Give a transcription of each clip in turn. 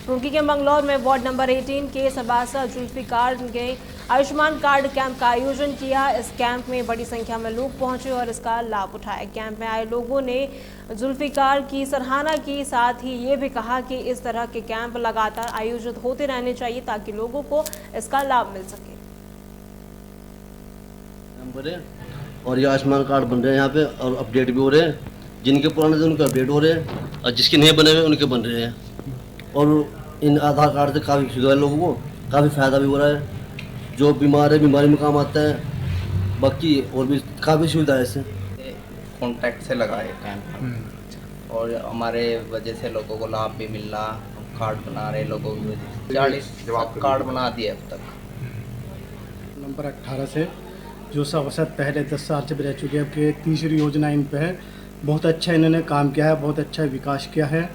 रुड़की के मंगलौर में ward number 18 के सभासद जुल्फिकार ने आयुष्मान कार्ड कैंप का आयोजन किया। इस कैंप में बड़ी संख्या में लोग पहुंचे और इसका लाभ उठाया। कैंप में आए लोगों ने जुल्फिकार की सराहना की, साथ ही ये भी कहा कि इस तरह के कैंप लगातार आयोजित होते रहने चाहिए ताकि लोगों को इसका लाभ मिल सके। और ये आयुष्मान कार्ड बन रहे हैं यहाँ पे और अपडेट भी हो रहे हैं। जिनके पुराने थे उनके अपडेट हो रहे हैं और जिसके नहीं बने हुए उनके बन रहे हैं। और इन आधार कार्ड से काफ़ी सुविधा है, लोगों को काफ़ी फ़ायदा भी हो रहा है। जो बीमार है बीमारी में काम आता है, बाकी और भी काफ़ी सुविधा है इससे। कॉन्टैक्ट से लगाए कैंप और हमारे वजह से लोगों को लाभ भी मिल रहा। कार्ड बना रहे लोगों की वजह से 40 कार्ड बना दिए अब तक। नंबर 18 से जो सभासद पहले 10 साल से भी रह चुके हैं, अब की तीसरी योजना इन पे है। बहुत अच्छा इन्होंने काम किया है, बहुत अच्छा विकास किया है।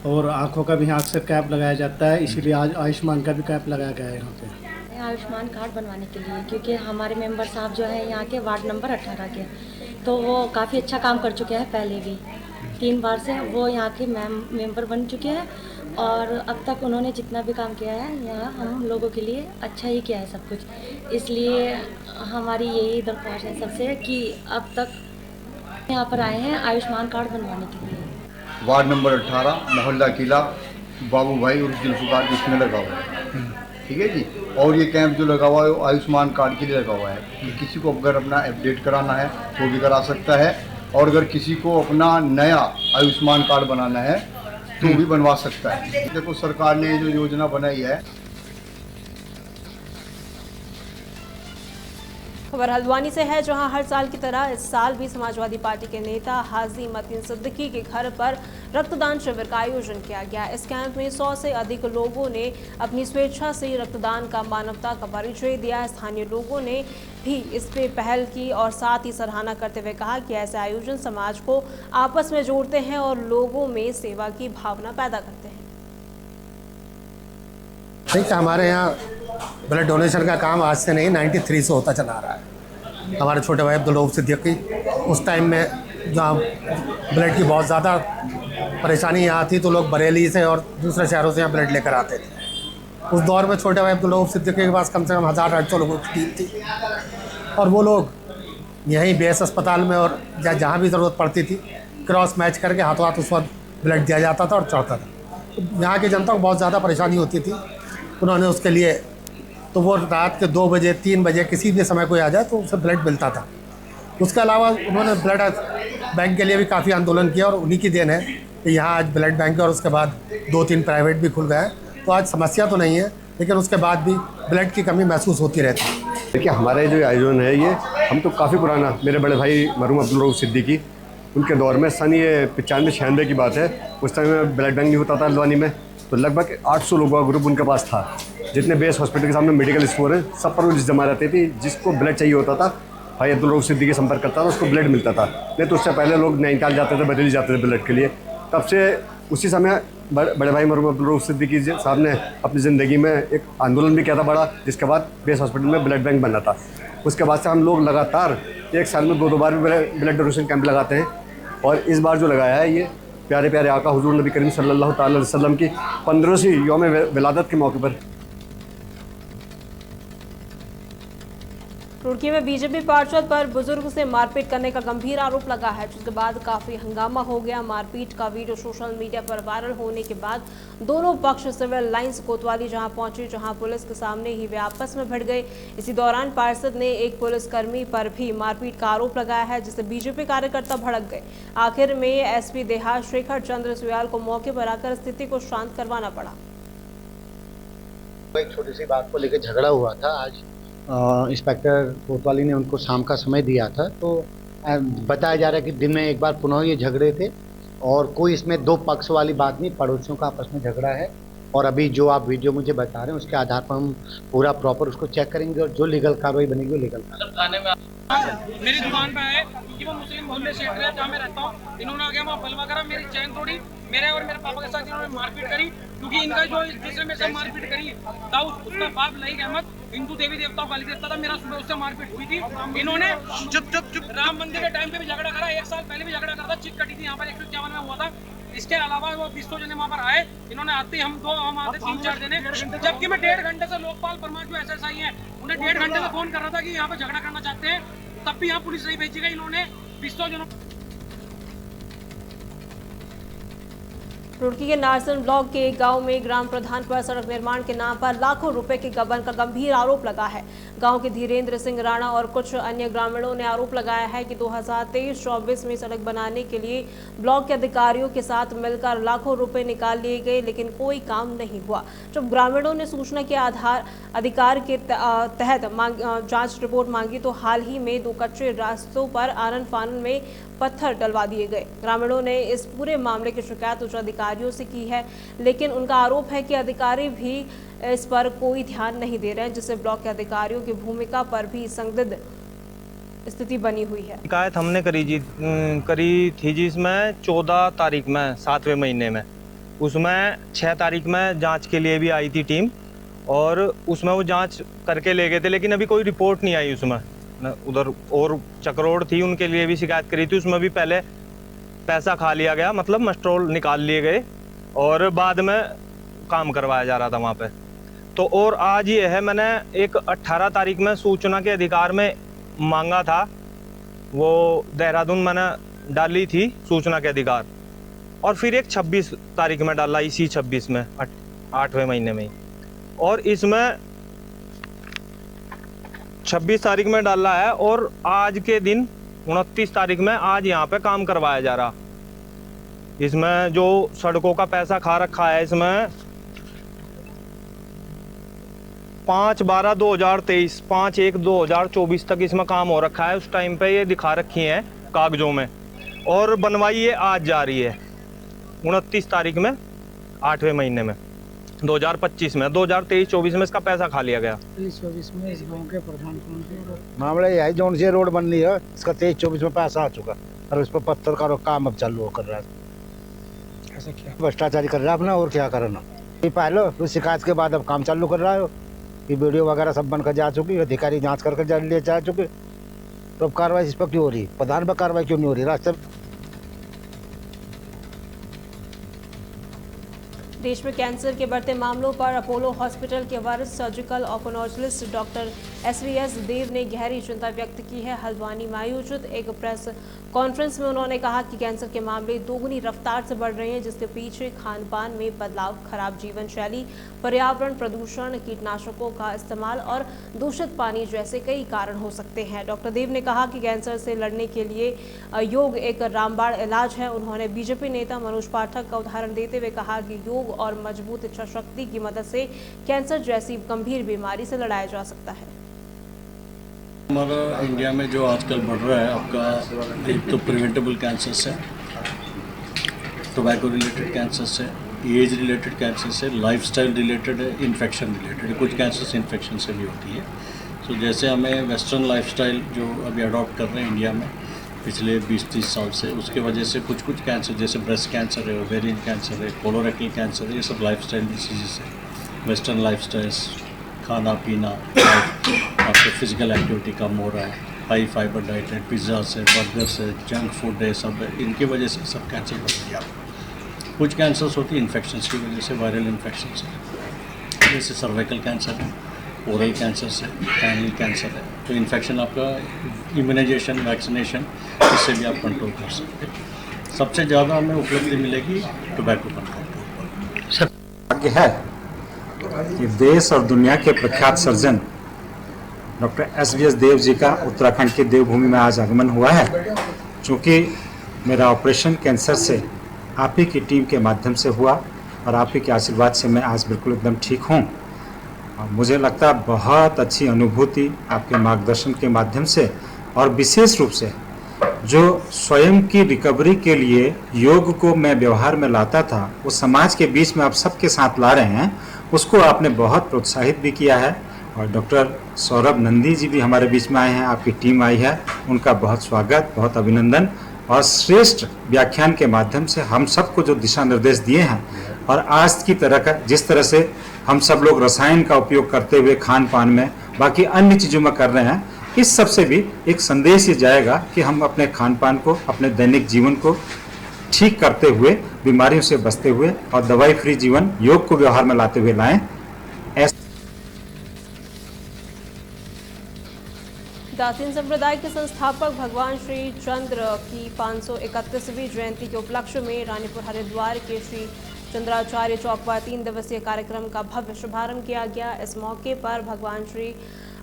और आँखों का भी अक्सर कैंप लगाया जाता है, इसीलिए आज आयुष्मान का भी कैंप लगाया गया है यहाँ पे। आयुष्मान कार्ड बनवाने के लिए, क्योंकि हमारे मेंबर साहब जो है यहाँ के वार्ड नंबर 18 के, तो वो काफ़ी अच्छा काम कर चुके हैं। पहले भी 3 बार से वो यहाँ के मेंबर बन चुके हैं और अब तक उन्होंने जितना भी काम किया है यहाँ हम लोगों के लिए अच्छा ही किया है सब कुछ। इसलिए हमारी यही दरख्वास्त है सबसे कि अब तक यहाँ पर आए हैं आयुष्मान कार्ड बनवाने के लिए। वार्ड नंबर 18 मोहल्ला किला बाबू भाई और जुल्फिकार जिसमें लगा हुआ है, ठीक है जी। और ये कैंप जो लगा हुआ है वो आयुष्मान कार्ड के लिए लगा हुआ है कि किसी को अगर अपना अपडेट कराना है वो भी करा सकता है, और अगर किसी को अपना नया आयुष्मान कार्ड बनाना है तो भी बनवा सकता है। देखो सरकार ने जो योजना बनाई है। खबर हल्द्वानी से है, जहां हर साल की तरह इस साल भी समाजवादी पार्टी के नेता हाजी मतीन सिद्दीकी के घर पर रक्तदान शिविर का आयोजन किया गया। इस कैंप में 100 से अधिक लोगों ने अपनी स्वेच्छा से रक्तदान का मानवता का परिचय दिया। स्थानीय लोगों ने भी इस पे पहल की और साथ ही सराहना करते हुए कहा कि ऐसे आयोजन समाज को आपस में जोड़ते हैं और लोगों में सेवा की भावना पैदा करते हैं। ठीक है, हमारे यहाँ ब्लड डोनेशन का काम आज से नहीं 93 से होता चला आ रहा है। हमारे छोटे भाई अब्दुल रऊफ सिद्दीकी उस टाइम में जहाँ ब्लड की बहुत ज़्यादा परेशानी यहाँ थी तो लोग बरेली से और दूसरे शहरों से यहाँ ब्लड लेकर आते थे। उस दौर में छोटे भाई अब्दुल रऊफ सिद्दीकी के पास कम से कम 1000-800 लोगों की टीम थी और वो लोग यहीं बेस अस्पताल में और जहाँ भी ज़रूरत पड़ती थी क्रॉस मैच करके हाथों हाथ उस वक्त ब्लड दिया जाता था और चढ़ता था। यहाँ की जनता को बहुत ज़्यादा परेशानी होती थी। उन्होंने उसके लिए तो वो रात के 2 बजे 3 बजे किसी भी समय कोई आ जाए तो उसे ब्लड मिलता था। उसके अलावा उन्होंने ब्लड बैंक के लिए भी काफ़ी आंदोलन किया और उन्हीं की देन है कि यहाँ आज ब्लड बैंक है और उसके बाद 2-3 प्राइवेट भी खुल गए हैं। तो आज समस्या तो नहीं है, लेकिन उसके बाद भी ब्लड की कमी महसूस होती रहती है। देखिए हमारे जो आयोजन है ये हम तो काफ़ी पुराना, मेरे बड़े भाई मरहूम अब्दुल रऊफ सिद्दीकी उनके दौर में सन ये 95-96 की बात है। उस टाइम में ब्लड बैंक नहीं होता था हल्द्वानी में, तो लगभग 800 लोगों का ग्रुप उनके पास था। जितने बेस हॉस्पिटल के सामने मेडिकल स्टोर हैं सब पर वो जमा रहती थी। जिसको ब्लड चाहिए होता था भाई अब्दुल रऊफ सिद्दीकी संपर्क करता था, उसको ब्लड मिलता था। नहीं तो उससे पहले लोग नैनीताल जाते थे, बरेली जाते थे ब्लड के लिए। तब से उसी समय बड़े भाई मरहूम अब्दुल रऊफ सिद्दीकी साहब ने अपनी ज़िंदगी में एक आंदोलन भी किया था बड़ा, जिसके बाद बेस हॉस्पिटल में ब्लड बैंक बना था। उसके बाद से हम लोग लगातार 1 साल में 2-2 बार भी ब्लड डोनेशन कैंप लगाते हैं। और इस बार जो लगाया है ये प्यारे प्यारे आका हुजूर नबी करीम सल्लल्लाहु अलैहि वसल्लम की 15वीं यौम विलादत के मौके पर। रुड़की में बीजेपी पार्षद पर बुजुर्ग से मारपीट करने का गंभीर आरोप लगा है, जिसके बाद काफी हंगामा हो गया। मारपीट का वीडियो सोशल मीडिया पर वायरल होने के बाद दोनों पक्ष सिविल लाइंस कोतवाली जहां पहुंचे, जहां पुलिस के सामने ही वे आपस में भिड़ गए। इसी दौरान पार्षद ने एक पुलिसकर्मी पर भी मारपीट का आरोप लगाया है, जिससे बीजेपी कार्यकर्ता भड़क गए। आखिर में एसपी देहात शेखर चंद्र सुयाल को मौके पर आकर स्थिति को शांत करवाना पड़ा। एक छोटी सी बात को लेकर झगड़ा हुआ था। आज इंस्पेक्टर कोतवाली ने उनको शाम का समय दिया था, तो बताया जा रहा है कि दिन में एक बार पुनः ये झगड़े थे और कोई इसमें 2 पक्ष वाली बात नहीं, पड़ोसियों का आपस में झगड़ा है। और अभी जो आप वीडियो मुझे बता रहे हैं उसके आधार पर हम पूरा प्रॉपर उसको चेक करेंगे और जो लीगल कार्रवाई बनेगी वो लीगल कार्रवाई। मेरी दुकान पे आए क्योंकि वो मुस्लिम मोहल्ले क्षेत्र है जहाँ मैं रहता हूँ। इन्होंने आगे वहाँ बलवा करा, मेरी चैन तोड़ी, मेरे और मेरे पापा के साथ इन्होंने मारपीट करी, क्योंकि इनका जो इस दूसरे में से मारपीट करी दाऊद, उसका बाप लईक अहमद हिंदू देवी देवताओं का देवता था। मेरा सुबह उससे मारपीट हुई थी। इन्होंने चुप राम मंदिर के टाइम पे भी झगड़ा करा, 1 साल पहले भी झगड़ा करा था, चिट कटी थी यहाँ पर 151 में हुआ था। इसके अलावा वो 200 जने वहाँ पर आए, इन्होंने आते ही हम आते 3-4 जने, जबकि मैं 1.5 घंटे से लोकपाल परमार जो SSI है उन्हें 1.5 घंटे से फोन कर रहा था कि यहाँ पे झगड़ा करना चाहते हैं, तब भी यहाँ पुलिस नहीं भेजी गई। इन्होंने 200 जनों रुड़की के नारसन ब्लॉक के एक गांव में ग्राम प्रधान पर सड़क निर्माण के नाम पर लाखों रुपए के गबन का गंभीर आरोप लगा है। गांव के धीरेन्द्र सिंह राणा और कुछ अन्य ग्रामीणों ने आरोप लगाया है कि 2023-24 में सड़क बनाने के लिए ब्लॉक के अधिकारियों के साथ मिलकर लाखों रुपए निकाल लिए गए, लेकिन कोई काम नहीं हुआ। जब ग्रामीणों ने सूचना के अधिकार के तहत जांच रिपोर्ट मांगी तो हाल ही में 2 कच्चे रास्तों पर आनन फानन में पत्थर डलवा दिए गए। ग्रामीणों ने इस पूरे मामले की शिकायत उच्च अधिकारियों से की है, लेकिन उनका आरोप है कि अधिकारी भी इस पर कोई ध्यान नहीं दे रहे हैं, जिससे ब्लॉक के अधिकारियों की भूमिका पर भी संदिग्ध स्थिति बनी हुई है। शिकायत हमने करी थी जिसमें 14 तारीख में 7वें महीने में, उसमें 6 तारीख में जांच के लिए भी आई थी टीम और उसमें वो जांच करके ले गए थे, लेकिन अभी कोई रिपोर्ट नहीं आई उसमें। उधर और चक्रोड़ थी, उनके लिए भी शिकायत करी थी, उसमें भी पहले पैसा खा लिया गया, मतलब मस्ट्रोल निकाल लिए गए और बाद में काम करवाया जा रहा था वहाँ पे। तो और आज ये है, मैंने एक 18 तारीख में सूचना के अधिकार में मांगा था, वो देहरादून मैंने डाली थी सूचना के अधिकार, और फिर एक 26 तारीख में डाला, इसी 26 में 8वें महीने में, और इसमें 26 तारीख में डाला है और आज के दिन 29 तारीख में आज यहाँ पे काम करवाया जा रहा। इसमें जो सड़कों का पैसा खा रखा है, इसमें 5/12/2023 5/1/2024 तक इसमें काम हो रखा है। उस टाइम पे ये दिखा रखी हैं कागजों में, और बनवाई ये आज जा रही है 29 तारीख में 8वें महीने में 2025 में। 2023-24 में इसका पैसा खा लिया गया। 23-24 में इस गांव के प्रधान कौन थे? मामला ये है, जोन से रोड बन रही है, इसका 23-24 में पैसा आ चुका और उस पर पत्थर का काम अब चालू कर रहा है। ऐसा क्या? भ्रष्टाचारी कर रहा है अपना, और क्या करना। पहले तो शिकायत के बाद अब काम चालू कर रहा है, कि वीडियो वगैरह सब बनकर जा चुकी, अधिकारी जाँच करके ले जा चुके, तो अब कार्रवाई इस पर क्यों हो रही? प्रधान पर कार्रवाई क्यों नहीं हो रही? रास्ते देश में कैंसर के बढ़ते मामलों पर अपोलो हॉस्पिटल के वरिष्ठ सर्जिकल ऑन्कोलॉजिस्ट डॉक्टर SVS देव ने गहरी चिंता व्यक्त की है। हल्द्वानी में आयोजित एक प्रेस कॉन्फ्रेंस में उन्होंने कहा कि कैंसर के मामले दोगुनी रफ्तार से बढ़ रहे हैं, जिसके पीछे खान पान में बदलाव, खराब जीवन शैली, पर्यावरण प्रदूषण, कीटनाशकों का इस्तेमाल और दूषित पानी जैसे कई कारण हो सकते हैं। डॉक्टर देव ने कहा कि कैंसर से लड़ने के लिए योग एक रामबाण इलाज है। उन्होंने बीजेपी नेता मनोज पाठक का उदाहरण देते हुए कहा कि योग और मजबूत इच्छा शक्ति की मदद से कैंसर जैसी गंभीर बीमारी से लड़ाया जा सकता है। हमारा इंडिया में जो आजकल बढ़ रहा है आपका, एक तो प्रिवेंटेबल कैंसर्स है, टोबैको रिलेटेड कैंसर्स है, एज रिलेटेड कैंसर्स है, लाइफस्टाइल रिलेटेड है, इन्फेक्शन रिलेटेड है। कुछ कैंसर्स इन्फेक्शन से भी होती है। तो जैसे हमें वेस्टर्न लाइफस्टाइल जो अभी अडॉप्ट कर रहे हैं इंडिया में पिछले 20-30 साल से, उसके वजह से कुछ कैंसर जैसे ब्रेस्ट कैंसर है, ओवेरियन कैंसर है, कोलोरेक्टल कैंसर है, ये सब लाइफस्टाइल डिसीजेस है। वेस्टर्न लाइफस्टाइल्स, खाना पीना, आपको फिजिकल एक्टिविटी कम हो रहा है, हाई फाइबर डाइट है, पिज़्ज़ास है, बर्गर्स है, जंक फूड है, सब है, इनकी वजह से सब कैंसर बढ़ गया। कुछ कैंसर्स होती है इन्फेक्शंस की वजह से, वायरल इन्फेक्शंस है, जैसे सर्वाइकल कैंसर है, ओरल कैंसर है, पैनल कैंसर है। तो इन्फेक्शन आपका इम्यूनाइजेशन, वैक्सीनेशन, इससे भी आप कंट्रोल कर सकते हैं। सबसे ज़्यादा हमें उपलब्धि मिलेगी टोबैको कंट्रोल। भाग्य है कि देश और दुनिया के प्रख्यात surgeon doctor SVS Dev ji का उत्तराखंड की देवभूमि में आज आगमन हुआ है। चूँकि मेरा ऑपरेशन कैंसर से आप ही की टीम के माध्यम से हुआ और आप ही के आशीर्वाद से मैं आज बिल्कुल एकदम ठीक हूँ। मुझे लगता है बहुत अच्छी अनुभूति आपके मार्गदर्शन के माध्यम से, और विशेष रूप से जो स्वयं की रिकवरी के लिए योग को मैं व्यवहार में लाता था, वो समाज के बीच में आप सबके साथ ला रहे हैं, उसको आपने बहुत प्रोत्साहित भी किया है। और डॉक्टर सौरभ नंदी जी भी हमारे बीच में आए हैं, आपकी टीम आई है, उनका बहुत स्वागत, बहुत अभिनंदन। और श्रेष्ठ व्याख्यान के माध्यम से हम सबको जो दिशा निर्देश दिए हैं, और आज की तरह का जिस तरह से हम सब लोग रसायन का उपयोग करते हुए खान पान में, बाकी अन्य चीज़ों में कर रहे हैं, इस सब से भी एक संदेश ये जाएगा कि हम अपने खान पान को, अपने दैनिक जीवन को ठीक करते हुए, बीमारियों से बचते हुए और दवाई फ्री जीवन योग को व्यवहार में लाते हुए लाएं। दासीन संप्रदाय के संस्थापक भगवान श्री चंद्र की 531वीं जयंती के उपलक्ष्य में रानीपुर हरिद्वार के श्री चंद्राचार्य चौक पर 3 दिवसीय कार्यक्रम का भव्य शुभारंभ किया गया। इस मौके पर भगवान श्री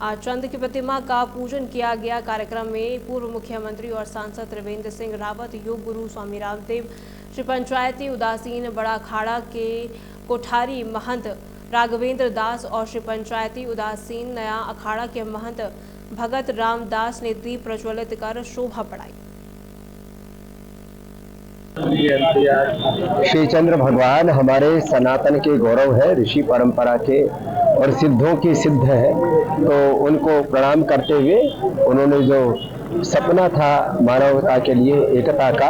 चंद्र की प्रतिमा का पूजन किया गया। कार्यक्रम में पूर्व मुख्यमंत्री और सांसद त्रिवेंद्र सिंह रावत, योग गुरु स्वामी रामदेव, श्री पंचायती उदासीन बड़ा अखाड़ा के कोठारी महंत राघवेंद्र दास और श्री पंचायती उदासीन नया अखाड़ा के महंत भगत रामदास ने दीप प्रज्वलित कर शोभा बढ़ाई। श्री चंद्र भगवान हमारे सनातन के गौरव है, ऋषि परंपरा के और सिद्धों की सिद्ध है। तो उनको प्रणाम करते हुए उन्होंने जो सपना था मानवता के लिए एकता का,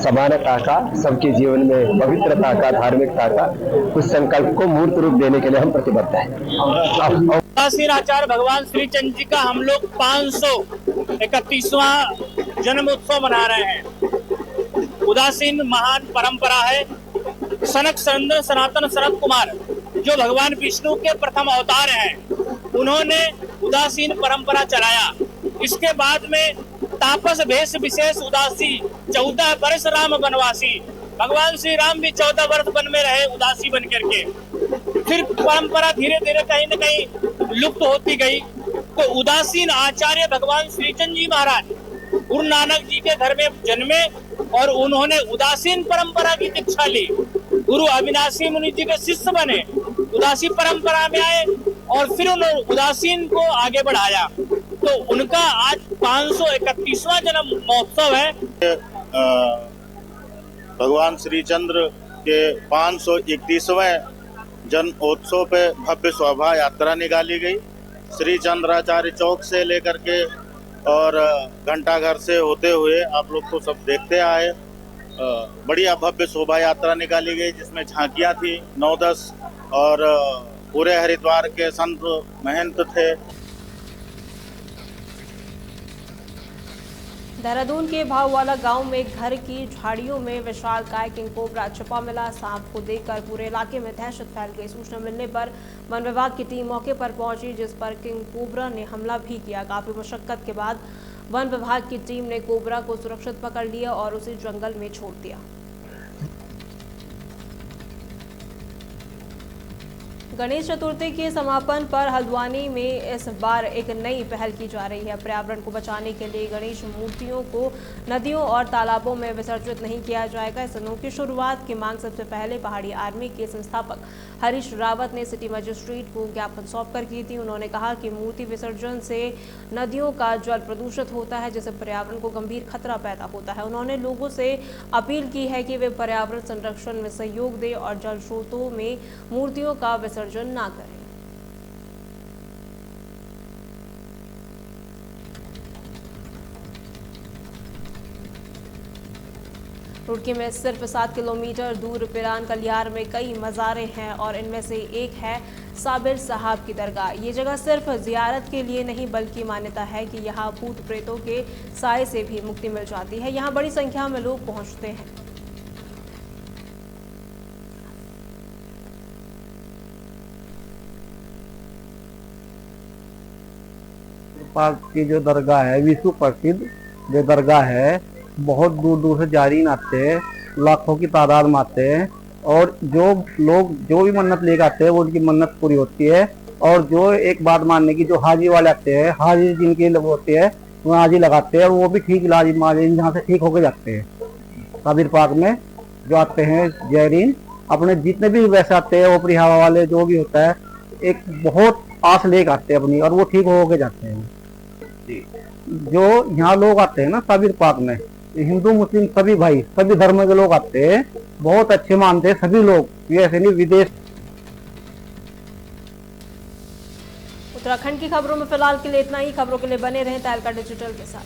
समानता का, सबके जीवन में पवित्रता का, धार्मिकता का, उस संकल्प को मूर्त रूप देने के लिए हम प्रतिबद्ध हैं। दासीन आचार्य भगवान श्री चंद्र जी का हम लोग 531वां जन्म उत्सव मना रहे हैं। उदासीन महान परंपरा है। सनक सनातन सनत कुमार जो भगवान विष्णु के प्रथम अवतार हैं, उन्होंने उदासीन परंपरा चलाया। इसके बाद में तापस भेष विशेष उदासी 14 वर्ष राम वनवासी, भगवान श्री राम भी 14 वर्ष वन में रहे उदासी बन करके। फिर परंपरा धीरे धीरे कहीं न कहीं लुप्त होती गई। तो उदासीन आचार्य भगवान श्री चंद्र जी महाराज गुरु नानक जी के घर में जन्मे और उन्होंने उदासीन परंपरा की दीक्षा ली। गुरु अविनाशी मुनि जी के शिष्य बने, उदासी परंपरा में आए और फिर उन्होंने उदासीन को आगे बढ़ाया। तो उनका आज 531वां जन्म महोत्सव है। भगवान श्री चंद्र के 531वें जन्मोत्सव पे भव्य शोभा यात्रा निकाली गई। श्री चंद्राचार्य चौक से लेकर के और घंटाघर से होते हुए आप लोग तो सब देखते आए। बढ़िया भव्य शोभा यात्रा निकाली गई जिसमें झांकियां थी 9-10 और पूरे हरिद्वार के संत महंत थे। देहरादून के भाववाला गांव में घर की झाड़ियों में विशालकाय किंग कोबरा छिपा मिला। सांप को देखकर पूरे इलाके में दहशत फैल गई। सूचना मिलने पर वन विभाग की टीम मौके पर पहुंची, जिस पर किंग कोबरा ने हमला भी किया। काफी मशक्कत के बाद वन विभाग की टीम ने कोबरा को सुरक्षित पकड़ लिया और उसे जंगल में छोड़ दिया। गणेश चतुर्थी के समापन पर हल्द्वानी में इस बार एक नई पहल की जा रही है। पर्यावरण को बचाने के लिए गणेश मूर्तियों को नदियों और तालाबों में विसर्जित नहीं किया जाएगा। इस अनोखी शुरुआत की मांग सबसे पहले पहाड़ी आर्मी के संस्थापक हरीश रावत ने सिटी मजिस्ट्रेट को ज्ञापन सौंपकर की थी। उन्होंने कहा कि मूर्ति विसर्जन से नदियों का जल प्रदूषित होता है, जिससे पर्यावरण को गंभीर खतरा पैदा होता है। उन्होंने लोगों से अपील की है कि वे पर्यावरण संरक्षण में सहयोग दें और जल स्रोतों में मूर्तियों का विसर्जन ना करें। रुड़की में सिर्फ 7 किलोमीटर दूर पिरान कलियार में कई मज़ारे हैं और इनमें से एक है साबिर साहब की दरगाह। ये जगह सिर्फ जियारत के लिए नहीं बल्कि मान्यता है कि यहाँ भूत प्रेतों के साए से भी मुक्ति मिल जाती है। यहाँ बड़ी संख्या में लोग पहुँचते हैं। पाक की जो दरगाह है, विश्व प्रसिद्ध जो दरगाह है, बहुत दूर दूर से जारीन आते हैं, लाखों की तादाद में आते हैं और जो लोग जो भी मन्नत लेकर आते हैं वो उनकी मन्नत पूरी होती है। और जो एक बात मानने की जो हाजी वाले आते हैं, हाजी जिनके लोग होते हैं वो हाजी लगाते हैं और वो भी ठीक इलाज यहाँ से ठीक होके जाते हैं। साबिर पाक में जो आते हैं जैरीन, अपने जितने भी वैसे आते हैं ऊपरी हवा वाले जो भी होता है, एक बहुत आस लेकर आते हैं अपनी और वो ठीक होके जाते हैं। जो यहाँ लोग आते हैं ना साबिर पाक में, हिंदू मुस्लिम सभी भाई सभी धर्म के लोग आते हैं, बहुत अच्छे मानते हैं सभी लोग, ये ऐसे नहीं विदेश। उत्तराखंड की खबरों में फिलहाल के लिए इतना ही। खबरों के लिए बने रहें तहलका डिजिटल के साथ।